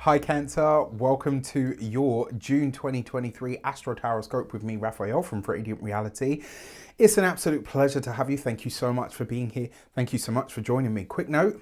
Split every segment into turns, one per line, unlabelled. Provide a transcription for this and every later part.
Hi Cancer, welcome to your June 2023 Astro Tarot Scope with me, Raphael from Reydiant Reality. It's an absolute pleasure to have you. Thank you so much for being here. Thank you so much for joining me. Quick note,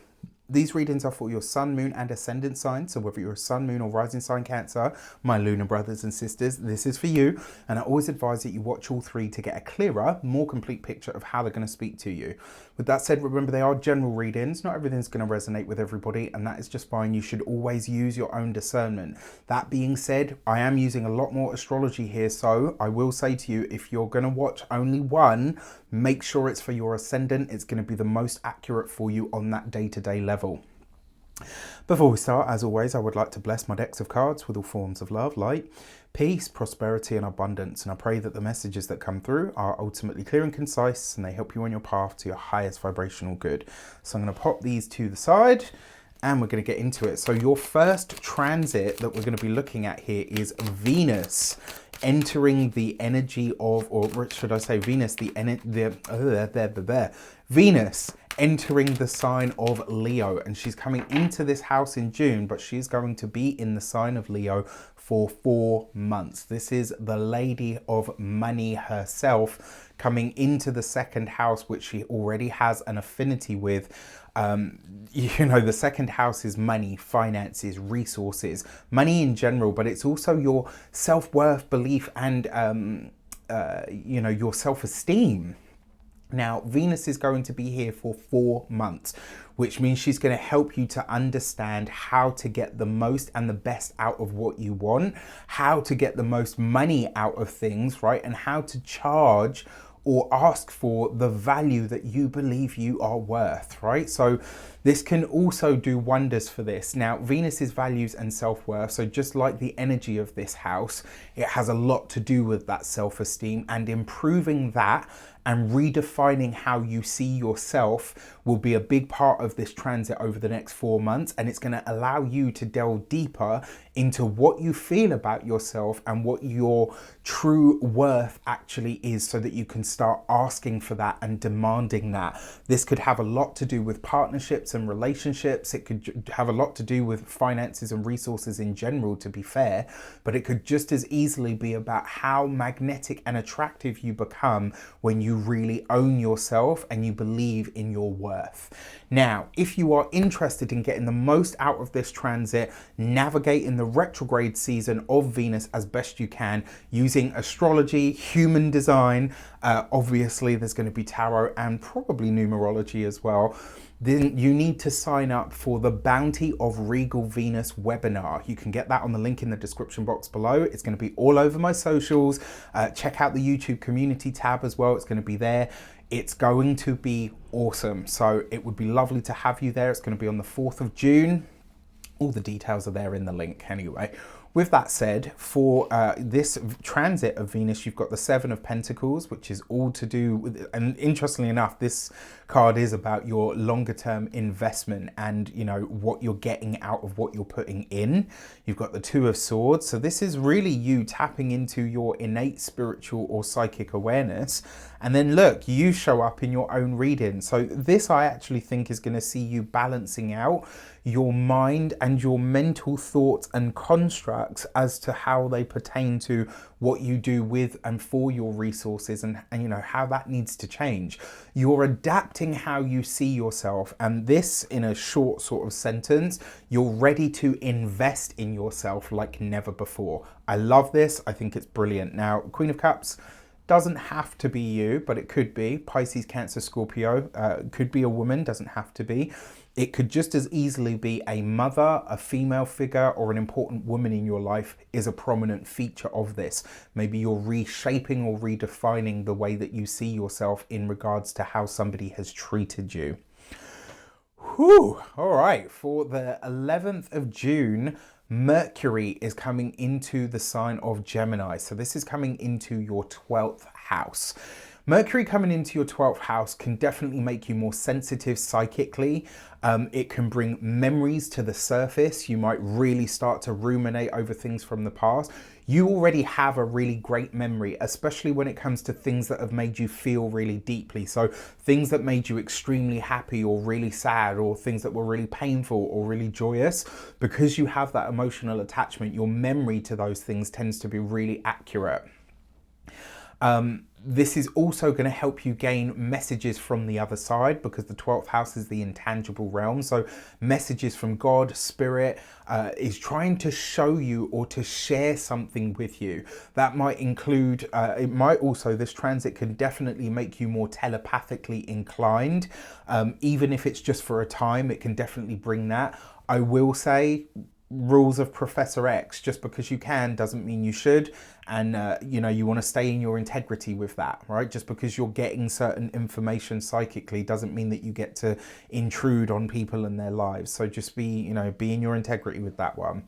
these readings are for your sun, moon and ascendant sign. So whether you're a sun, moon or rising sign Cancer, my lunar brothers and sisters, this is for you. And I always advise that you watch all three to get a clearer, more complete picture of how they're going to speak to you. With that said, remember they are general readings. Not everything's going to resonate with everybody, and that is just fine. You should always use your own discernment. That being said, I am using a lot more astrology here, so I will say to you, if you're going to watch only one, make sure it's for your ascendant. It's going to be the most accurate for you on that day-to-day level. Before we start, as always, I would like to bless my decks of cards with all forms of love, light, peace, prosperity and abundance. And I pray that the messages that come through are ultimately clear and concise and they help you on your path to your highest vibrational good. So I'm going to pop these to the side and we're going to get into it. So your first transit that we're going to be looking at here is Venus entering the energy of, or should I say Venus, Venus entering the sign of Leo, and she's coming into this house in June, but she's going to be in the sign of Leo for 4 months. This is the lady of money herself coming into the second house, which she already has an affinity with. You know, the second house is money, finances, resources, money in general, but it's also your self-worth, belief, and you know, your self-esteem. Now, Venus is going to be here for 4 months, which means she's going to help you to understand how to get the most and the best out of what you want, how to get the most money out of things, right? And how to charge or ask for the value that you believe you are worth, right? So this can also do wonders for this. Now, Venus's values and self-worth, so just like the energy of this house, it has a lot to do with that self-esteem, and improving that and redefining how you see yourself will be a big part of this transit over the next 4 months. And it's going to allow you to delve deeper into what you feel about yourself and what your true worth actually is, so that you can start asking for that and demanding that. This could have a lot to do with partnerships and relationships. It could have a lot to do with finances and resources in general, to be fair, but it could just as easily be about how magnetic and attractive you become when you really own yourself and you believe in your worth. Now, if you are interested in getting the most out of this transit, navigating the retrograde season of Venus as best you can using astrology, human design, obviously there's going to be tarot and probably numerology as well, then you need to sign up for the Bounty of Regal Venus webinar. You can get that on the link in the description box below. It's going to be all over my socials. Check out the YouTube community tab as well. It's going to be there. It's going to be awesome. So it would be lovely to have you there. It's going to be on the 4th of June. All the details are there in the link anyway. With that said, for this transit of Venus, you've got the 7 of Pentacles, which is all to do with, and interestingly enough, this card is about your longer term investment and, you know, what you're getting out of what you're putting in. You've got the 2 of Swords. So this is really you tapping into your innate spiritual or psychic awareness. And then look, you show up in your own reading. So this I actually think is going to see you balancing out your mind and your mental thoughts and constructs as to how they pertain to what you do with and for your resources, and you know how that needs to change. You're adapting how you see yourself, and this, in a short sort of sentence, you're ready to invest in yourself like never before. I love this. I think it's brilliant. Now, Queen of Cups doesn't have to be you, but it could be. Pisces, Cancer, Scorpio, could be a woman, doesn't have to be. It could just as easily be a mother, a female figure, or an important woman in your life is a prominent feature of this. Maybe you're reshaping or redefining the way that you see yourself in regards to how somebody has treated you. Whew. All right, for the 11th of June, Mercury is coming into the sign of Gemini. So this is coming into your 12th house. Mercury coming into your 12th house can definitely make you more sensitive psychically. It can bring memories to the surface. You might really start to ruminate over things from the past. You already have a really great memory, especially when it comes to things that have made you feel really deeply. So things that made you extremely happy or really sad, or things that were really painful or really joyous. Because you have that emotional attachment, your memory to those things tends to be really accurate. This is also going to help you gain messages from the other side, because the 12th house is the intangible realm. So messages from God, spirit, is trying to show you or to share something with you. That might include, it might also, this transit can definitely make you more telepathically inclined. Even if it's just for a time, it can definitely bring that. I will say, rules of Professor X, just because you can doesn't mean you should. And you know, you want to stay in your integrity with that, right? Just because you're getting certain information psychically doesn't mean that you get to intrude on people and their lives. So just be, you know, be in your integrity with that one.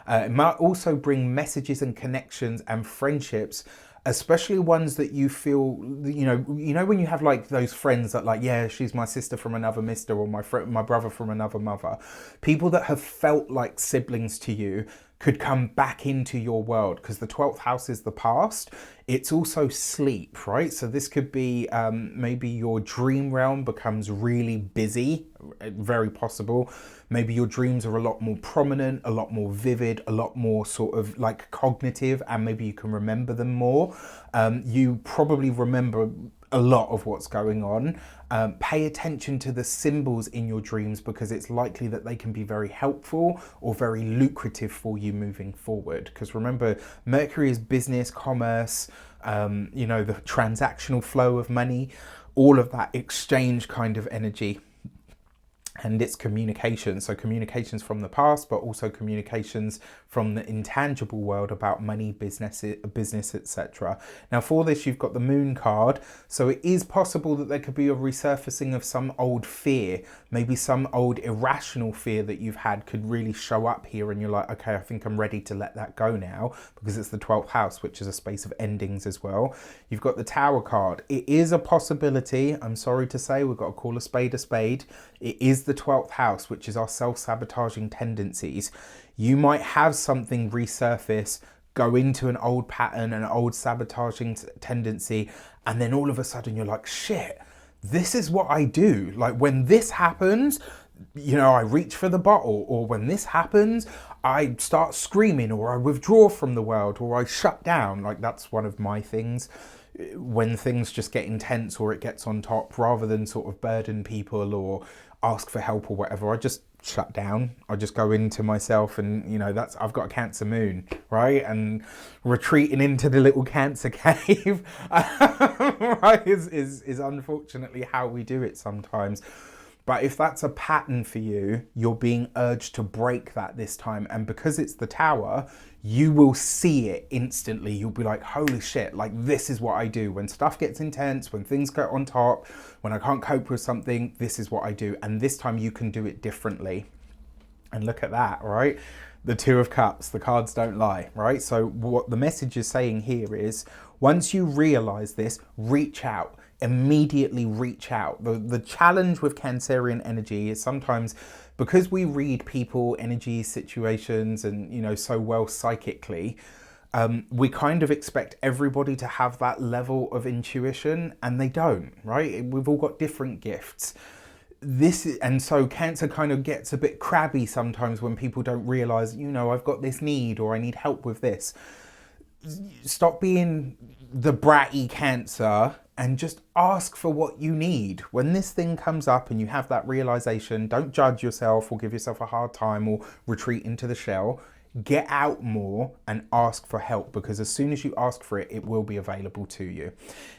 It might also bring messages and connections and friendships, especially ones that you feel, you know when you have like those friends that like, yeah, she's my sister from another mister, or my brother from another mother. People that have felt like siblings to you could come back into your world, because the 12th house is the past. It's also sleep, right? So this could be maybe your dream realm becomes really busy, very possible. Maybe your dreams are a lot more prominent, a lot more vivid, a lot more sort of like cognitive, and maybe you can remember them more. You probably remember a lot of what's going on. Pay attention to the symbols in your dreams, because it's likely that they can be very helpful or very lucrative for you moving forward. Because remember, Mercury is business, commerce, you know, the transactional flow of money, all of that exchange kind of energy. And it's communication. So communications from the past, but also communications from the intangible world about money, business, etc. Now for this, you've got the Moon card. So it is possible that there could be a resurfacing of some old fear, maybe some old irrational fear that you've had could really show up here, and you're like, okay, I think I'm ready to let that go now, because it's the 12th house, which is a space of endings as well. You've got the Tower card. It is a possibility, I'm sorry to say, we've got to call a spade a spade. It is the 12th house, which is our self-sabotaging tendencies. You might have something resurface, go into an old pattern, an old sabotaging tendency, and then all of a sudden you're like, shit, this is what I do. Like when this happens, you know, I reach for the bottle, or when this happens, I start screaming, or I withdraw from the world, or I shut down. Like that's one of my things. When things just get intense or it gets on top, rather than sort of burden people or ask for help or whatever, I just shut down. I just go into myself, and you know, that's, I've got a Cancer moon, right? And retreating into the little Cancer cave, right, is unfortunately how we do it sometimes. But if that's a pattern for you, you're being urged to break that this time. And because it's the Tower, you will see it instantly. You'll be like, holy shit, like this is what I do. When stuff gets intense, when things go on top, when I can't cope with something, this is what I do. And this time you can do it differently. And look at that, right? The Two of Cups, the cards don't lie, right? So what the message is saying here is, once you realize this, reach out. Immediately reach out. The challenge with Cancerian energy is sometimes, because we read people, energy, situations, and you know, so well psychically, we kind of expect everybody to have that level of intuition, and they don't, right? We've all got different gifts. And so Cancer kind of gets a bit crabby sometimes when people don't realize, you know, I've got this need, or I need help with this. Stop being the bratty Cancer and just ask for what you need. When this thing comes up and you have that realization, don't judge yourself or give yourself a hard time or retreat into the shell. Get out more and ask for help, because as soon as you ask for it, it will be available to you.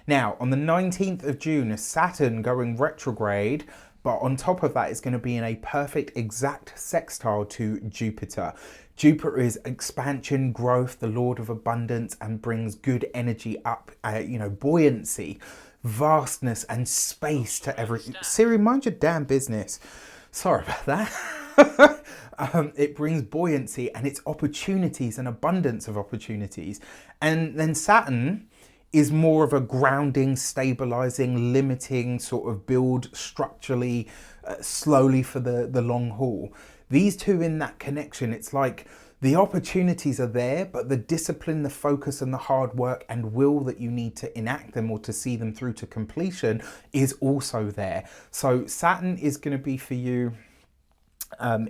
Now, on the 19th of June, Saturn going retrograde, but on top of that, it's going to be in a perfect exact sextile to Jupiter. Jupiter is expansion, growth, the Lord of abundance, and brings good energy up, you know, buoyancy, vastness, and space to everything. Siri, mind your damn business. Sorry about that. It brings buoyancy, and it's opportunities and abundance of opportunities. And then Saturn is more of a grounding, stabilizing, limiting sort of build structurally, slowly for the long haul. These two in that connection, it's like the opportunities are there, but the discipline, the focus and the hard work and will that you need to enact them or to see them through to completion is also there. So Saturn is going to be for you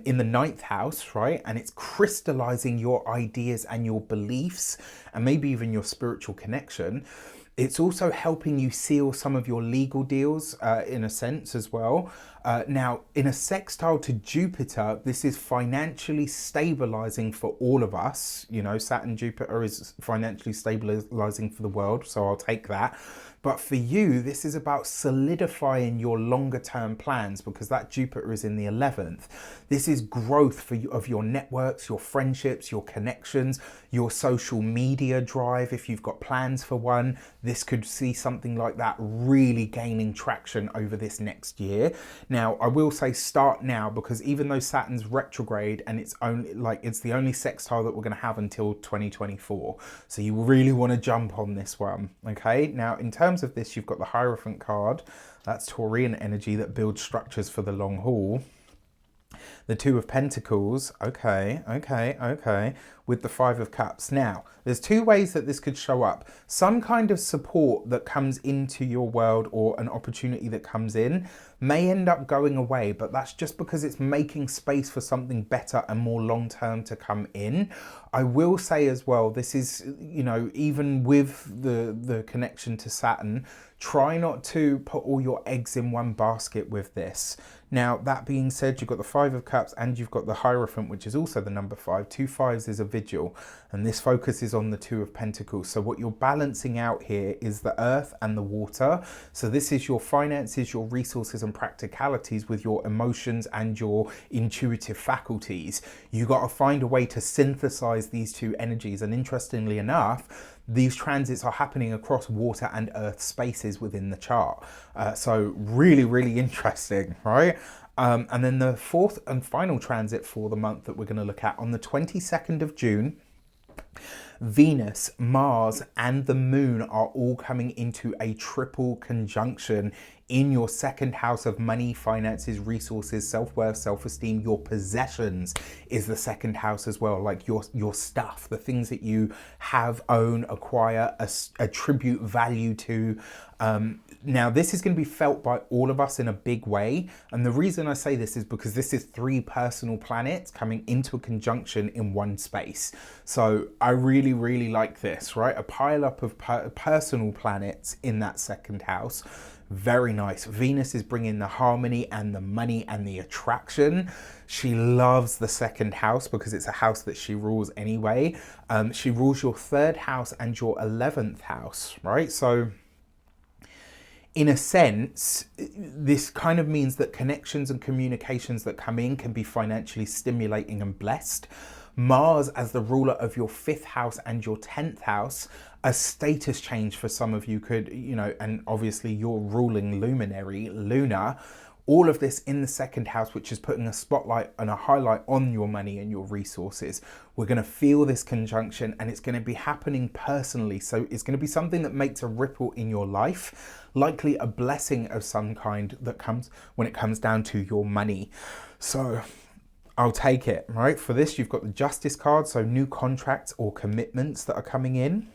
in the 9th house, right? And it's crystallizing your ideas and your beliefs and maybe even your spiritual connection. It's also helping you seal some of your legal deals in a sense as well. Now, in a sextile to Jupiter, this is financially stabilizing for all of us. You know, Saturn, Jupiter is financially stabilizing for the world, so I'll take that. But for you, this is about solidifying your longer term plans because that Jupiter is in the 11th. This is growth for you of your networks, your friendships, your connections, your social media drive. If you've got plans for one, this could see something like that really gaining traction over this next year. Now, I will say start now because even though Saturn's retrograde and it's the only sextile that we're going to have until 2024. So you really want to jump on this one. Okay. Now, in terms of this, you've got the Hierophant card. That's Taurian energy that builds structures for the long haul. The Two of Pentacles, okay, with the Five of Cups. Now, there's two ways that this could show up. Some kind of support that comes into your world or an opportunity that comes in may end up going away, but that's just because it's making space for something better and more long-term to come in. I will say as well, this is, you know, even with the connection to Saturn, try not to put all your eggs in one basket with this. Now, that being said, you've got the Five of Cups and you've got the Hierophant, which is also the number 5. 2 5s is a vigil, and this focuses on the Two of Pentacles. So what you're balancing out here is the earth and the water. So this is your finances, your resources and practicalities with your emotions and your intuitive faculties. You got to find a way to synthesize these two energies. And interestingly enough, these transits are happening across water and earth spaces within the chart. So really, really interesting, right? And then the 4th and final transit for the month that we're going to look at on the 22nd of June, Venus, Mars and the Moon are all coming into a triple conjunction in your 2nd house of money, finances, resources, self-worth, self-esteem. Your possessions is the 2nd house as well, like your stuff, the things that you have, own, acquire, attribute value to. Now, this is going to be felt by all of us in a big way. And the reason I say this is because this is 3 personal planets coming into a conjunction in one space. So I really, really like this, right? A pile up of personal planets in that 2nd house. Very nice. Venus is bringing the harmony and the money and the attraction. She loves the 2nd house because it's a house that she rules anyway. She rules your 3rd house and your 11th house, right? So in a sense, this kind of means that connections and communications that come in can be financially stimulating and blessed. Mars as the ruler of your 5th house and your 10th house, a status change for some of you could, you know, and obviously your ruling luminary, Luna, all of this in the 2nd house, which is putting a spotlight and a highlight on your money and your resources. We're going to feel this conjunction and it's going to be happening personally. So it's going to be something that makes a ripple in your life, likely a blessing of some kind that comes when it comes down to your money. So I'll take it, right? For this, you've got the Justice card, so new contracts or commitments that are coming in.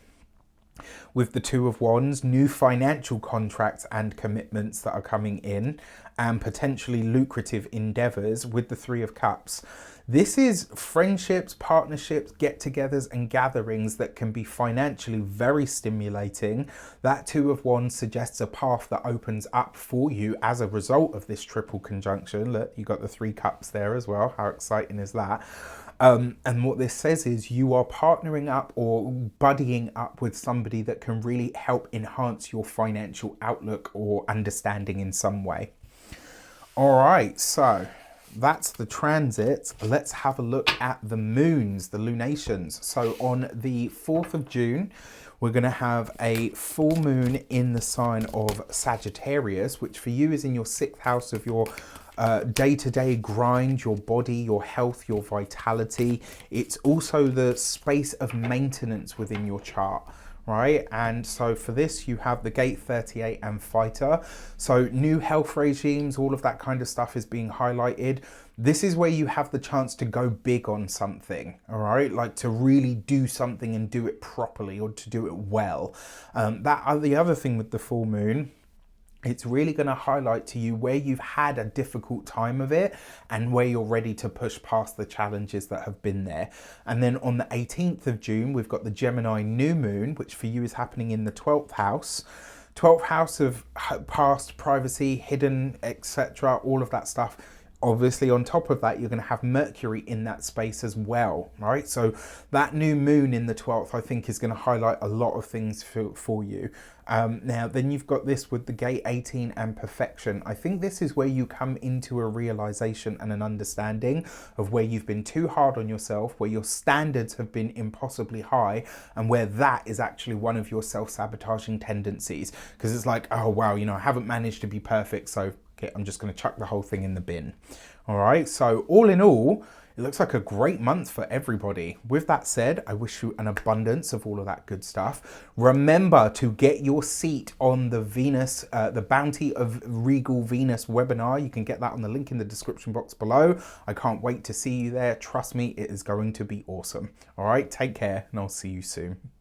With the Two of Wands, new financial contracts and commitments that are coming in, and potentially lucrative endeavors with the Three of Cups. This is friendships, partnerships, get-togethers and gatherings that can be financially very stimulating. That Two of Wands suggests a path that opens up for you as a result of this triple conjunction. Look, you got the 3 cups there as well. How exciting is that? And what this says is you are partnering up or buddying up with somebody that can really help enhance your financial outlook or understanding in some way. All right, so that's the transit. Let's have a look at the moons, the lunations. So on the 4th of June, we're going to have a full moon in the sign of Sagittarius, which for you is in your 6th house of your day-to-day grind, your body, your health, your vitality. It's also the space of maintenance within your chart, right? And so for this, you have the Gate 38 and Fighter. So new health regimes, all of that kind of stuff is being highlighted. This is where you have the chance to go big on something, all right? Like to really do something and do it properly, or to do it well. The other thing with the full moon, it's really going to highlight to you where you've had a difficult time of it and where you're ready to push past the challenges that have been there. And then on the 18th of June, we've got the Gemini new moon, which for you is happening in the 12th house. 12th house of past, privacy, hidden, etc., all of that stuff. Obviously, on top of that, you're going to have Mercury in that space as well, right? So that new moon in the 12th, I think, is going to highlight a lot of things for you. Now, then you've got this with the Gate 18 and Perfection. I think this is where you come into a realization and an understanding of where you've been too hard on yourself, where your standards have been impossibly high, and where that is actually one of your self-sabotaging tendencies. Because it's like, oh, wow, you know, I haven't managed to be perfect, so I'm just going to chuck the whole thing in the bin. All right, so all in all, it looks like a great month for everybody. With that said, I wish you an abundance of all of that good stuff. Remember to get your seat on the Venus, the Bounty of Regal Venus webinar. You can get that on the link in the description box below. I can't wait to see you there. Trust me, it is going to be awesome. All right, take care, and I'll see you soon.